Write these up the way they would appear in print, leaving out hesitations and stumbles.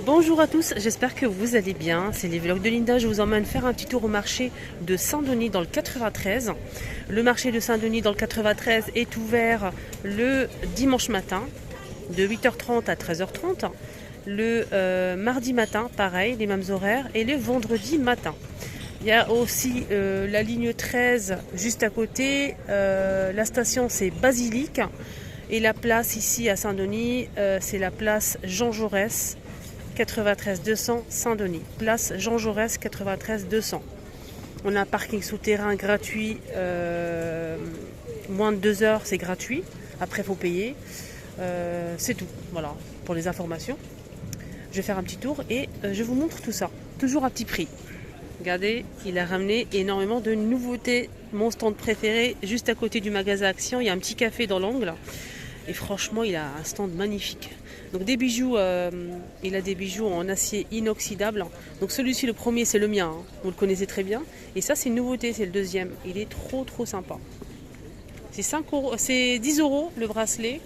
Bonjour à tous, j'espère que vous allez bien. C'est les vlogs de Linda. Je vous emmène faire un petit tour au marché de Saint-Denis dans le 93. Le marché de Saint-Denis dans le 93 est ouvert le dimanche matin de 8h30 à 13h30. Le mardi matin, pareil, les mêmes horaires. Et le vendredi matin. Il y a aussi la ligne 13 juste à côté. La station c'est Basilique. Et la place ici à Saint-Denis, c'est la place Jean Jaurès. 93 200 Saint-Denis, place Jean Jaurès 93 200. On a un parking souterrain gratuit, moins de 2 heures c'est gratuit, après il faut payer. C'est tout, voilà, pour les informations. Je vais faire un petit tour et je vous montre tout ça, toujours à petit prix. Regardez, il a ramené énormément de nouveautés. Mon stand préféré, juste à côté du magasin Action, il y a un petit café dans l'angle. Et franchement, il a un stand magnifique. Donc des bijoux, il a des bijoux en acier inoxydable. Donc celui-ci, le premier, c'est le mien. Hein. Vous le connaissez très bien. Et ça, c'est une nouveauté, c'est le deuxième. Il est trop sympa. C'est 5 euros, c'est 10 euros le bracelet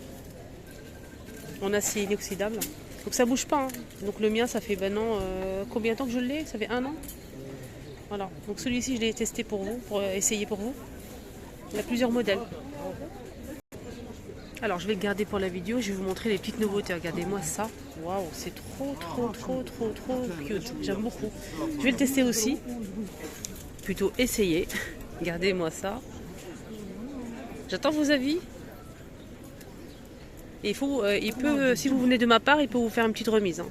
en acier inoxydable. Donc ça bouge pas. Hein. Donc le mien, ça fait maintenant combien de temps que je l'ai? Ça fait 1 an. Voilà. Donc celui-ci, je l'ai testé pour vous, pour essayer pour vous. Il y a plusieurs modèles. Alors je vais le garder pour la vidéo, je vais vous montrer les petites nouveautés. Regardez-moi ça. Waouh, c'est trop cute. J'aime beaucoup. Je vais le tester aussi. Plutôt essayer. Regardez-moi ça. J'attends vos avis. Et il peut, si vous venez de ma part, il peut vous faire une petite remise. Hein.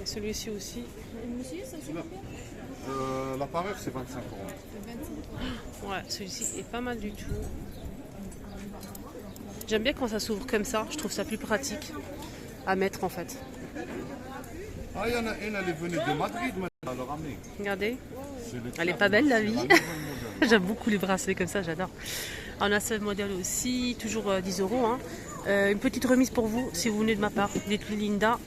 Et celui-ci aussi. L'appareil c'est 25 euros. Ouais, celui-ci est pas mal du tout. J'aime bien quand ça s'ouvre comme ça, je trouve ça plus pratique à mettre en fait. Ah, il y en a une, elle est venue de Madrid, elle l'a ramenée. Regardez, elle est pas belle la vie. J'aime beaucoup les bracelets comme ça, j'adore. On a ce modèle aussi, toujours 10 euros. Hein. Une petite remise pour vous si vous venez de ma part. Dites-le Linda.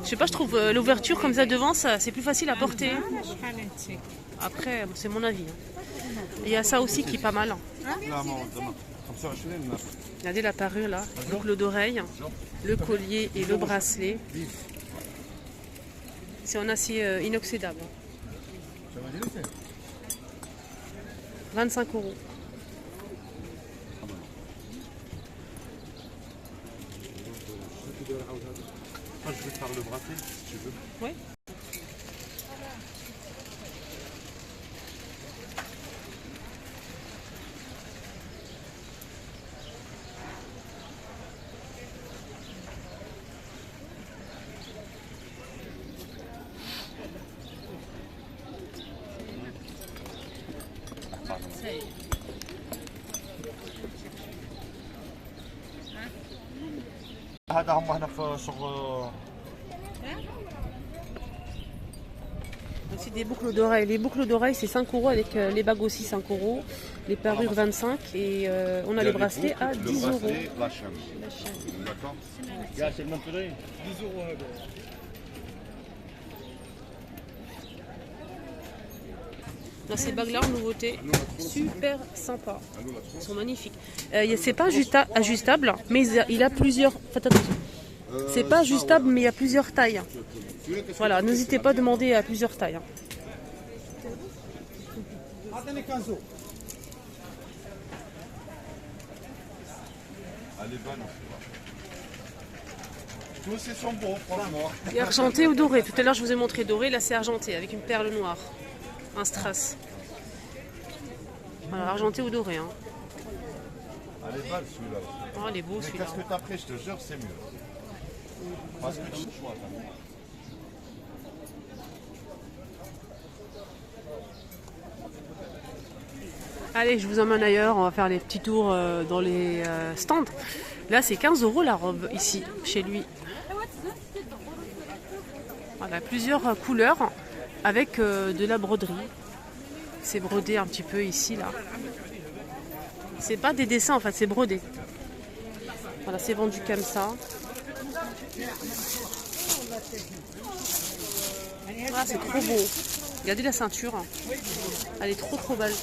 Je sais pas, je trouve l'ouverture comme ça devant, c'est plus facile à porter. Après, c'est mon avis. Hein. Il y a ça aussi qui est pas mal. Regardez la parure là, boucle d'oreille, le collier et le bracelet. C'est en acier inoxydable. 25 euros. Je vais te faire le bracelet si tu veux. Oui. هذا هم هنا في شغل. Aussi des boucles d'oreilles. Les boucles d'oreilles c'est 5 euros avec les bagues aussi 5 euros. Les parures 25 et on a les bracelets à 10 euros. La chaîne. D'accord. 10 euros. Dans ces bagues-là, en nouveauté, super sympa. Ils sont magnifiques. C'est pas ajustable, mais il a plusieurs. Faites attention. C'est pas ajustable, mais il y a plusieurs tailles. Voilà, n'hésitez pas à demander à plusieurs tailles. Tous ces sont beaux, franchement. Et argenté ou doré. Tout à l'heure, je vous ai montré doré. Là, c'est argenté avec une perle noire. Un strass. Voilà, argenté ou doré. Hein. Elle est belle celui-là. Oh, elle est beau celui-là. Qu'est-ce que t'as pris, je te jure, c'est mieux. Parce que tu choix. Allez, je vous emmène ailleurs. On va faire les petits tours dans les stands. Là, c'est 15 euros la robe ici, chez lui. Voilà, plusieurs couleurs avec de la broderie. C'est brodé un petit peu ici, là. C'est pas des dessins en fait, c'est brodé. Voilà, c'est vendu comme ça. Ah, c'est trop beau. Regardez la ceinture. Elle est trop belle.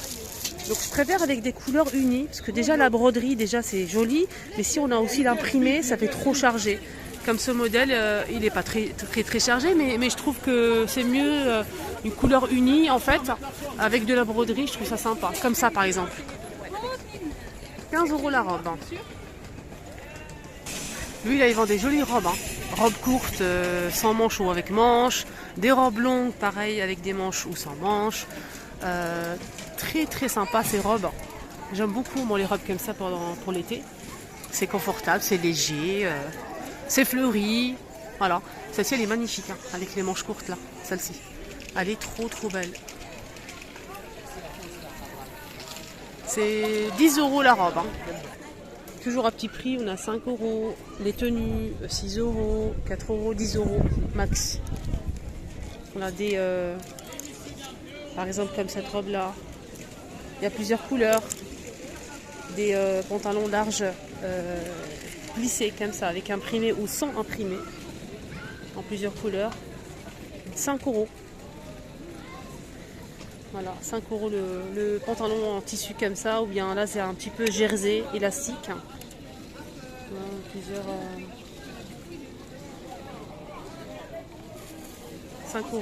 Donc je préfère avec des couleurs unies, parce que déjà la broderie, déjà c'est joli, mais si on a aussi l'imprimé, ça fait trop chargé. Comme ce modèle, il n'est pas très chargé, mais je trouve que c'est mieux une couleur unie en fait, avec de la broderie, je trouve ça sympa. Comme ça par exemple. 15 € la robe. Hein. Lui là il vend des jolies robes. Hein. Robes courtes sans manches ou avec manches. Des robes longues pareil avec des manches ou sans manches. Très sympa ces robes. J'aime beaucoup moi les robes comme ça pour l'été. C'est confortable, c'est léger, c'est fleuri. Voilà. Celle-ci elle est magnifique hein, avec les manches courtes là. Celle-ci. Elle est trop belle. C'est 10 € la robe. Hein. Toujours à petit prix, on a 5 €. Les tenues, 6 €, 4 €, 10 € max. On a des... par exemple comme cette robe là. Il y a plusieurs couleurs. Des pantalons larges plissés comme ça, avec imprimé ou sans imprimé. En plusieurs couleurs. 5 €. Voilà, 5 € le pantalon en tissu comme ça, ou bien là c'est un petit peu jersey, élastique. Voilà, plusieurs... 5 €.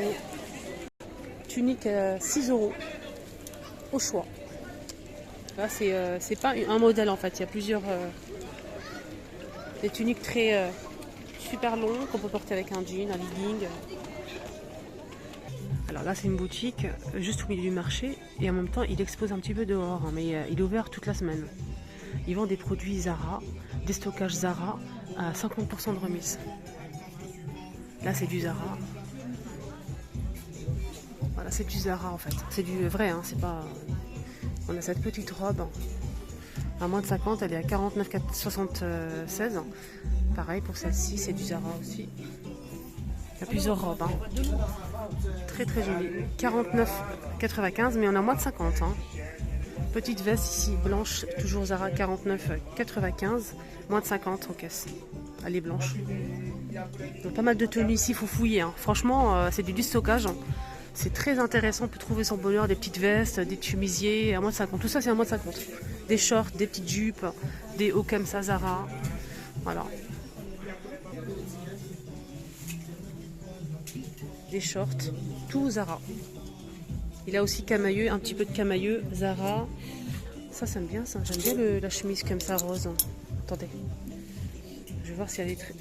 Tunique 6 € au choix. Là c'est pas un modèle en fait, il y a plusieurs... des tuniques très super longues qu'on peut porter avec un jean, un legging. Alors là c'est une boutique juste au milieu du marché et en même temps il expose un petit peu dehors hein, mais il est ouvert toute la semaine. Ils vendent des produits Zara, des stockages Zara à 50% de remise. Là c'est du Zara. Voilà c'est du Zara en fait. C'est du vrai hein, c'est pas... On a cette petite robe à moins de 50, elle est à 49,76. Pareil pour celle-ci, c'est du Zara aussi. Il y a plusieurs robes. Hein. Très jolie. 49,95 mais on a moins de 50. Hein. Petite veste ici blanche, toujours Zara 49,95. Moins de 50 en caisse. Elle est blanche. Donc pas mal de tenues ici, il faut fouiller. Hein. Franchement, c'est du stockage. Hein. C'est très intéressant, on peut trouver son bonheur, des petites vestes, des chemisiers à moins de 50. Tout ça c'est à moins de 50. Des shorts, des petites jupes, des hauts comme ça Zara. Voilà. Des shorts, tout Zara. Il a aussi camailleux, un petit peu de camailleux, Zara. Ça j'aime bien ça, j'aime bien la chemise comme ça rose. Attendez, je vais voir si elle est très...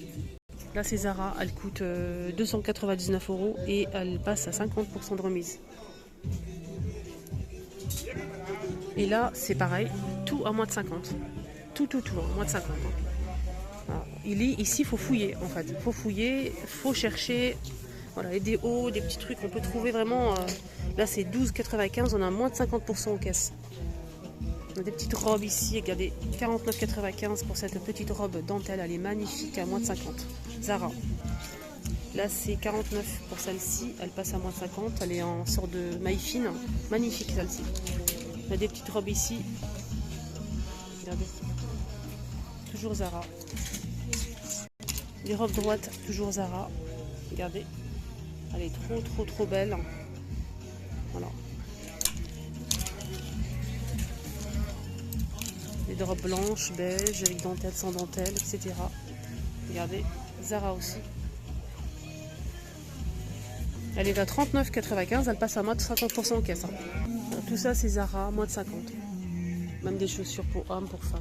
Là c'est Zara, elle coûte 299 € et elle passe à 50% de remise. Et là c'est pareil, tout à moins de 50. Tout, à moins de 50. Alors, ici il faut fouiller en fait, il faut fouiller, il faut chercher. Voilà, et des hauts, des petits trucs, on peut trouver vraiment... là c'est 12,95, on a moins de 50% en caisse. On a des petites robes ici, regardez, 49,95 pour cette petite robe dentelle, elle est magnifique, à moins de 50. Zara. Là c'est 49 pour celle-ci, elle passe à moins de 50, elle est en sorte de maille fine, magnifique celle-ci. On a des petites robes ici, regardez, toujours Zara. Les robes droites, toujours Zara, regardez. Elle est trop belle. Voilà. Des robes blanches, beige, avec dentelle, sans dentelle, etc. Regardez, Zara aussi. Elle est à 39,95, elle passe à moins de 50% en caisse. Hein. Alors, tout ça c'est Zara, moins de 50. Même des chaussures pour hommes, pour femmes.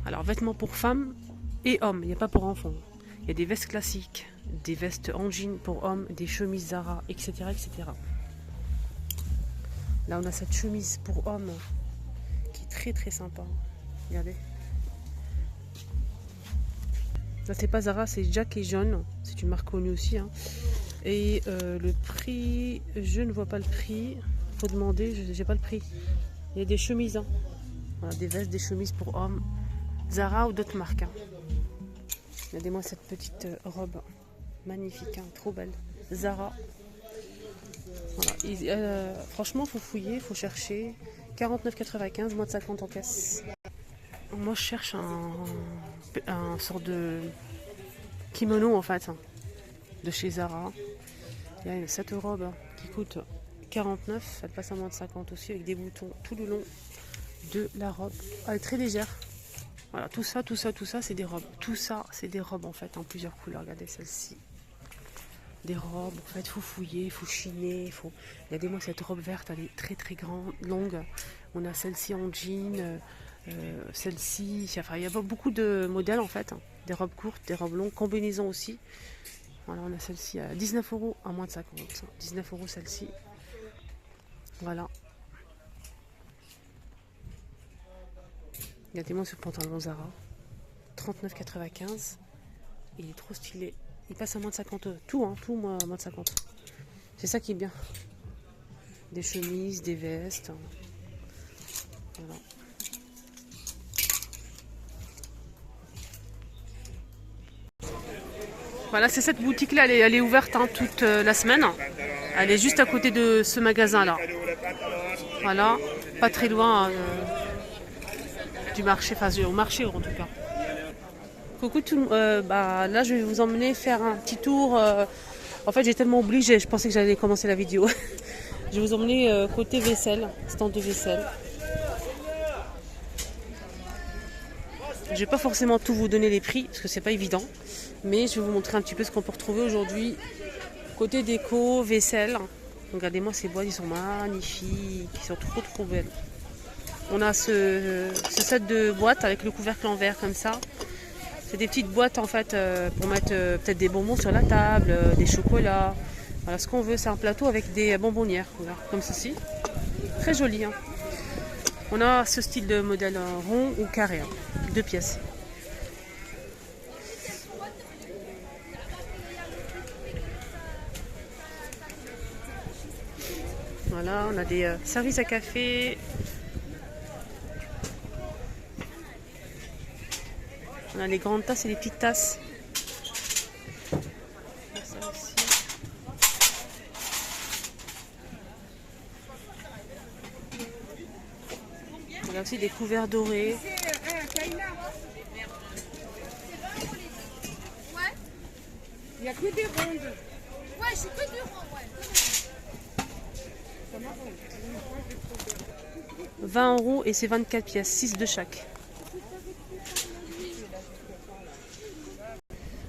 Alors vêtements pour femmes et hommes, il n'y a pas pour enfants. Il y a des vestes classiques, des vestes en jean pour hommes, des chemises Zara, etc. etc. Là, on a cette chemise pour hommes qui est très sympa. Regardez. Ça, c'est pas Zara, c'est Jack et John. C'est une marque connue aussi. Hein. Et le prix, je ne vois pas le prix. Faut demander, je n'ai pas le prix. Il y a des chemises. Hein. Voilà, des vestes, des chemises pour hommes. Zara ou d'autres marques. Hein. Regardez-moi cette petite robe magnifique, hein, trop belle. Zara. Voilà. Franchement, il faut fouiller, il faut chercher. 49,95, moins de 50 en caisse. Moi, je cherche un sort de kimono en fait, hein, de chez Zara. Il y a cette robe qui coûte 49, elle passe à moins de 50 aussi, avec des boutons tout le long de la robe. Elle est très légère. Voilà, tout ça, c'est des robes. Tout ça, c'est des robes en fait, en plusieurs couleurs. Regardez celle-ci. Des robes, en fait, faut fouiller, faut chiner, faut... Regardez-moi cette robe verte, elle est très très grande, longue. On a celle-ci en jean, celle-ci, enfin, il y a beaucoup de modèles en fait. Des robes courtes, des robes longues, combinaisons aussi. Voilà, on a celle-ci à 19 € à moins de 50. 19 € celle-ci. Voilà. Regardez-moi ce pantalon Zara. 39,95. Il est trop stylé. Il passe à moins de 50 €. Tout, tout à moins de 50. C'est ça qui est bien. Des chemises, des vestes. Voilà. Voilà, c'est cette boutique-là. Elle est ouverte toute la semaine. Elle est juste à côté de ce magasin-là. Voilà. Pas très loin du marché. Enfin, au marché en tout cas. Coucou tout là je vais vous emmener faire un petit tour. En fait j'ai tellement oublié, je pensais que j'allais commencer la vidéo. Je vais vous emmener côté vaisselle, stand de vaisselle. Je vais pas forcément tout vous donner les prix parce que c'est pas évident, mais je vais vous montrer un petit peu ce qu'on peut retrouver aujourd'hui. Côté déco, vaisselle. Regardez-moi ces boîtes, ils sont magnifiques, ils sont trop belles. On a ce set de boîtes avec le couvercle en verre comme ça. C'est des petites boîtes en fait pour mettre peut-être des bonbons sur la table, des chocolats. Voilà ce qu'on veut, c'est un plateau avec des bonbonnières, voilà, comme ceci. Très joli. Hein. On a ce style de modèle rond ou carré, 2 pièces. Voilà, on a des services à café. On a les grandes tasses et les petites tasses. On a aussi des couverts dorés. Il n'y a que des rondes. Ouais, c'est que des rondes, ouais. 20 € et c'est 24 pièces, 6 de chaque.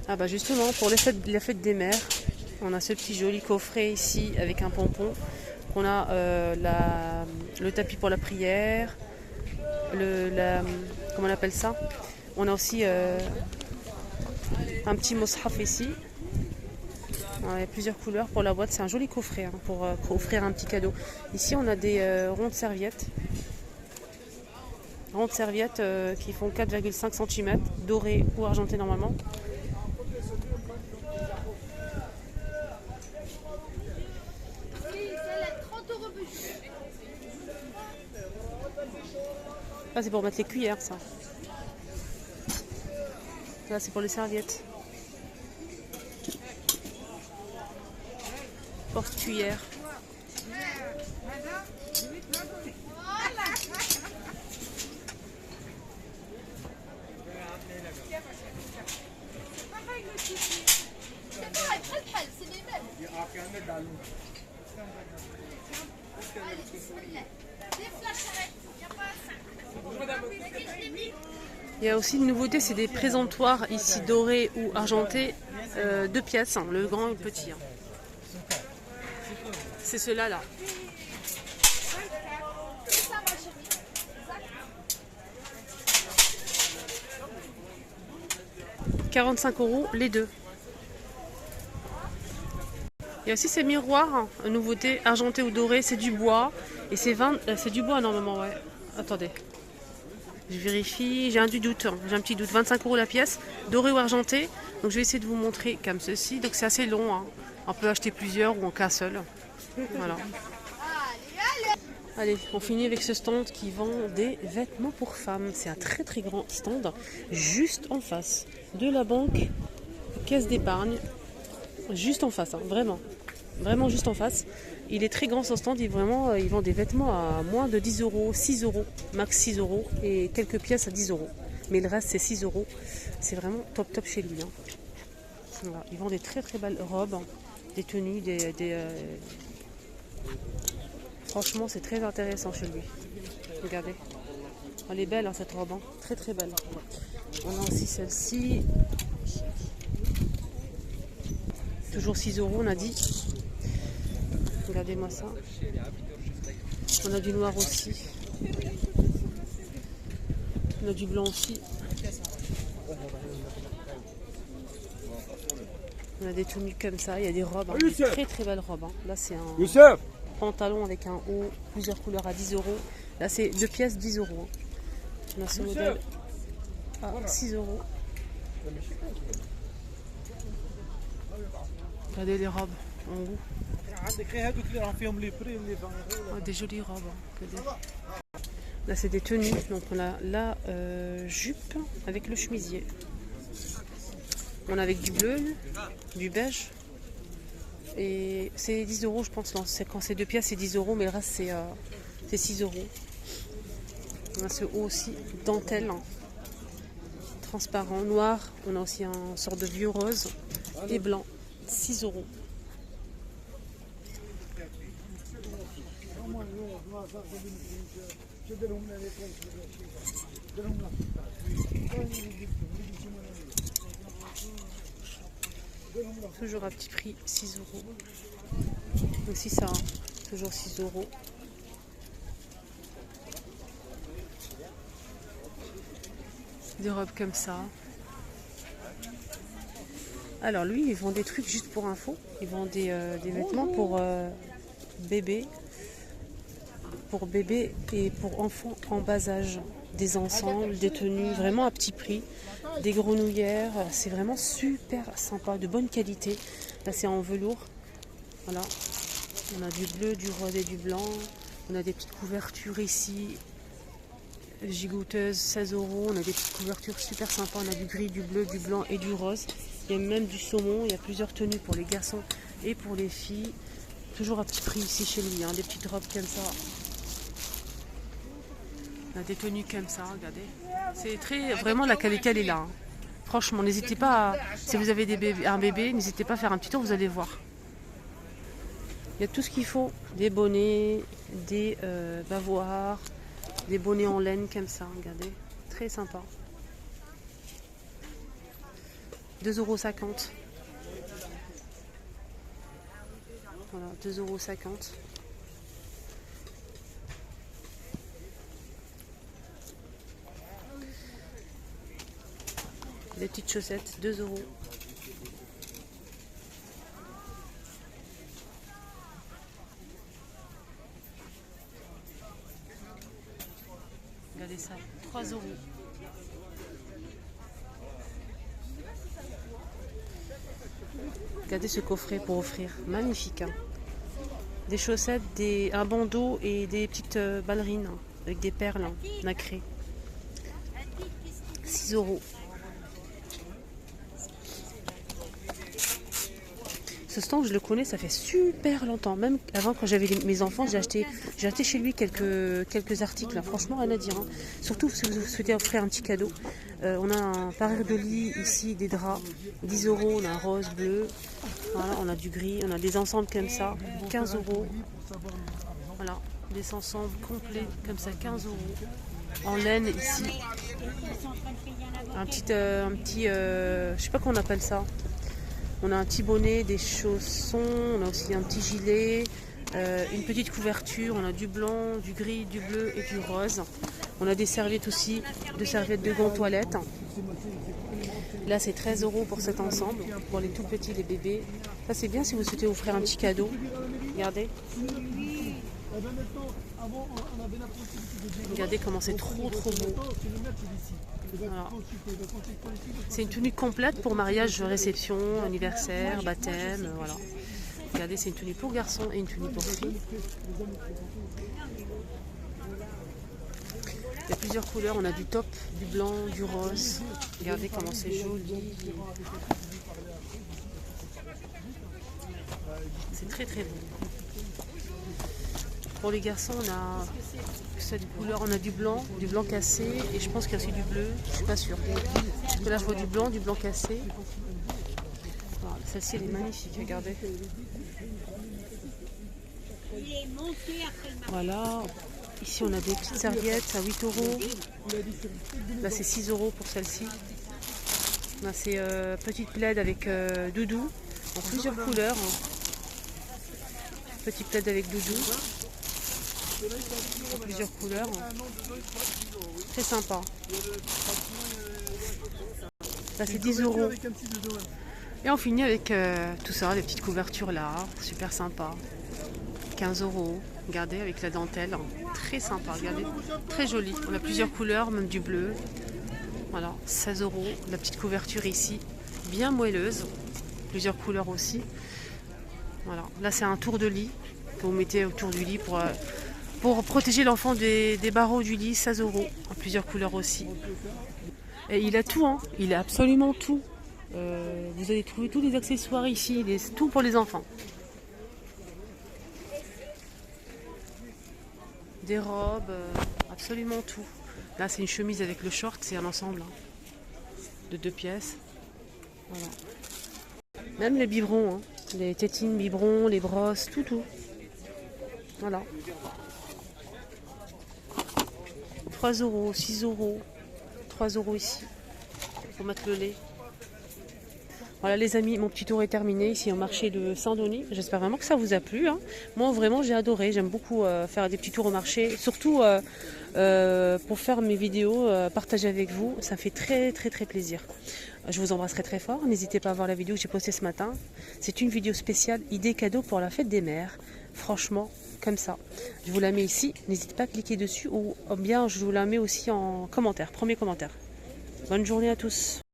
Ah bah justement, pour la fête des mères, on a ce petit joli coffret ici avec un pompon. On a le tapis pour la prière, comment on appelle ça? On a aussi un petit mushaf ici. Il y a plusieurs couleurs pour la boîte, c'est un joli coffret pour offrir un petit cadeau. Ici on a des rondes serviettes. Rondes serviettes qui font 4,5 cm, dorées ou argentées normalement. Là c'est pour mettre les cuillères ça. Là c'est pour les serviettes. Porte-cuillère. Il y a aussi une nouveauté, c'est des présentoirs ici dorés ou argentés, 2 pièces, le grand et le petit. C'est ceux-là là. « 45 € les deux. Il y a aussi ces miroirs, une nouveauté, argenté ou doré, c'est du bois. Et c'est du bois normalement, ouais. Attendez. Je vérifie, j'ai un doute, j'ai un petit doute. 25 € la pièce, doré ou argenté. Donc je vais essayer de vous montrer comme ceci. Donc c'est assez long, hein. On peut acheter plusieurs ou en qu'un seul. Voilà. Allez, on finit avec ce stand qui vend des vêtements pour femmes. C'est un très très grand stand, juste en face de la banque Caisse d'épargne. Juste en face, hein, vraiment. Vraiment juste en face. Il est très grand son stand, il vend des vêtements à moins de 10 €, 6 €, max 6 € et quelques pièces à 10 €. Mais le reste c'est 6 €. C'est vraiment top chez lui. Hein. Voilà. Il vend des très très belles robes, des tenues, Franchement, c'est très intéressant chez lui. Regardez. Elle est belle, hein, cette robe. Hein. Très très belle. On a aussi celle-ci. Toujours 6 euros, on a dit. Regardez-moi ça. On a du noir aussi. On a du blanc aussi. On a des tenues comme ça. Il y a des robes. Hein, des très très belles robes. Hein. Là, c'est un pantalon avec un haut, plusieurs couleurs à 10 euros. Là, c'est 2 pièces, 10 euros. On a ce modèle à 6 euros. Regardez les robes en haut. Ah, des jolies robes. Hein. Là, c'est des tenues. Donc, on a la jupe avec le chemisier. On a avec du bleu, du beige. Et c'est 10 euros, je pense. Quand c'est 2 pièces, c'est 10 euros. Mais le reste, c'est 6 euros. On a ce haut aussi, dentelle, hein, transparent, noir. On a aussi un sort de vieux rose et blanc. 6 euros. Toujours à petit prix, 6 euros. Aussi ça, hein, toujours 6 euros. Des robes comme ça. Alors lui, ils vendent des trucs juste pour info. Ils vendent des vêtements pour bébé et pour enfants en bas âge. Des ensembles, des tenues vraiment à petit prix. Des grenouillères. C'est vraiment super sympa, de bonne qualité. Là, c'est en velours. Voilà. On a du bleu, du rose et du blanc. On a des petites couvertures ici. Gigoteuse, 16 euros. On a des petites couvertures super sympas. On a du gris, du bleu, du blanc et du rose. Il y a même du saumon. Il y a plusieurs tenues pour les garçons et pour les filles. Toujours à petit prix ici chez lui. Hein. Des petites robes comme ça. On a des tenues comme ça. Regardez. C'est très. Vraiment, la qualité, elle est là. Hein. Franchement, n'hésitez pas. Si vous avez un bébé, n'hésitez pas à faire un petit tour. Vous allez voir. Il y a tout ce qu'il faut. Des bonnets, des bavoirs. Des bonnets en laine comme ça, regardez. Très sympa. 2,50 €. Voilà, 2,50 €. Des petites chaussettes, 2 €. Regardez ça, 3 €. Regardez ce coffret pour offrir, magnifique. Hein. Des chaussettes, un bandeau et des petites ballerines hein, avec des perles hein, nacrées. 6 €. Ce stand, je le connais, ça fait super longtemps. Même avant, quand j'avais mes enfants, j'ai acheté chez lui quelques articles. Franchement, rien à dire. Hein. Surtout si vous souhaitez offrir un petit cadeau. On a un parure de lit ici, des draps, 10 €. On a un rose, bleu. Voilà, on a du gris. On a des ensembles comme ça, 15 €. Voilà, des ensembles complets comme ça, 15 €. En laine ici. Un petit, je sais pas comment on appelle ça. On a un petit bonnet, des chaussons, on a aussi un petit gilet, une petite couverture, on a du blanc, du gris, du bleu et du rose. On a des serviettes aussi, deux serviettes de gants toilettes. Là c'est 13 € pour cet ensemble, pour les tout petits, les bébés. Ça c'est bien si vous souhaitez offrir un petit cadeau. Regardez. Regardez comment c'est trop beau. Voilà. C'est une tenue complète pour mariage, réception, anniversaire, baptême, voilà. Regardez, c'est une tenue pour garçon et une tenue pour fille. Il y a plusieurs couleurs, on a du top, du blanc, du rose. Regardez comment c'est joli. C'est très beau. Pour les garçons, on a cette couleur, on a du blanc cassé et je pense qu'il y a aussi du bleu, je suis pas sûre. Parce que là je vois du blanc cassé. Voilà, celle-ci elle est magnifique, regardez. Voilà. Ici, on a des petites serviettes à 8 euros. Là, c'est 6 euros pour celle-ci. On a ces petites plaids avec doudou en plusieurs couleurs. Petit plaid avec doudou en plusieurs couleurs. Très sympa. Là, c'est 10 euros. Et on finit avec tout ça, les petites couvertures là. Super sympa. 15 euros. Regardez, avec la dentelle. Très sympa, regardez. Très joli. On a plusieurs couleurs, même du bleu. Voilà, 16 euros. La petite couverture ici, bien moelleuse. Plusieurs couleurs aussi. Voilà, là c'est un tour de lit que vous mettez autour du lit pour protéger l'enfant des barreaux du lit. 16 euros. En plusieurs couleurs aussi. Et il a tout, hein. Il a absolument tout. Vous allez trouver tous les accessoires ici. Tout pour les enfants. Des robes, absolument tout. Là, c'est une chemise avec le short, c'est un ensemble hein, de 2 pièces. Voilà. Même les biberons, hein, les tétines, biberons, les brosses, tout. Voilà. 3 euros, 6 euros, 3 euros ici pour mettre le lait. Voilà les amis, mon petit tour est terminé ici au marché de Saint-Denis. J'espère vraiment que ça vous a plu. Hein. Moi vraiment j'ai adoré, j'aime beaucoup faire des petits tours au marché. Surtout pour faire mes vidéos, partager avec vous, ça me fait très plaisir. Je vous embrasserai très fort, n'hésitez pas à voir la vidéo que j'ai postée ce matin. C'est une vidéo spéciale, idée cadeau pour la fête des mères. Franchement, comme ça. Je vous la mets ici, n'hésitez pas à cliquer dessus ou bien je vous la mets aussi en commentaire, premier commentaire. Bonne journée à tous.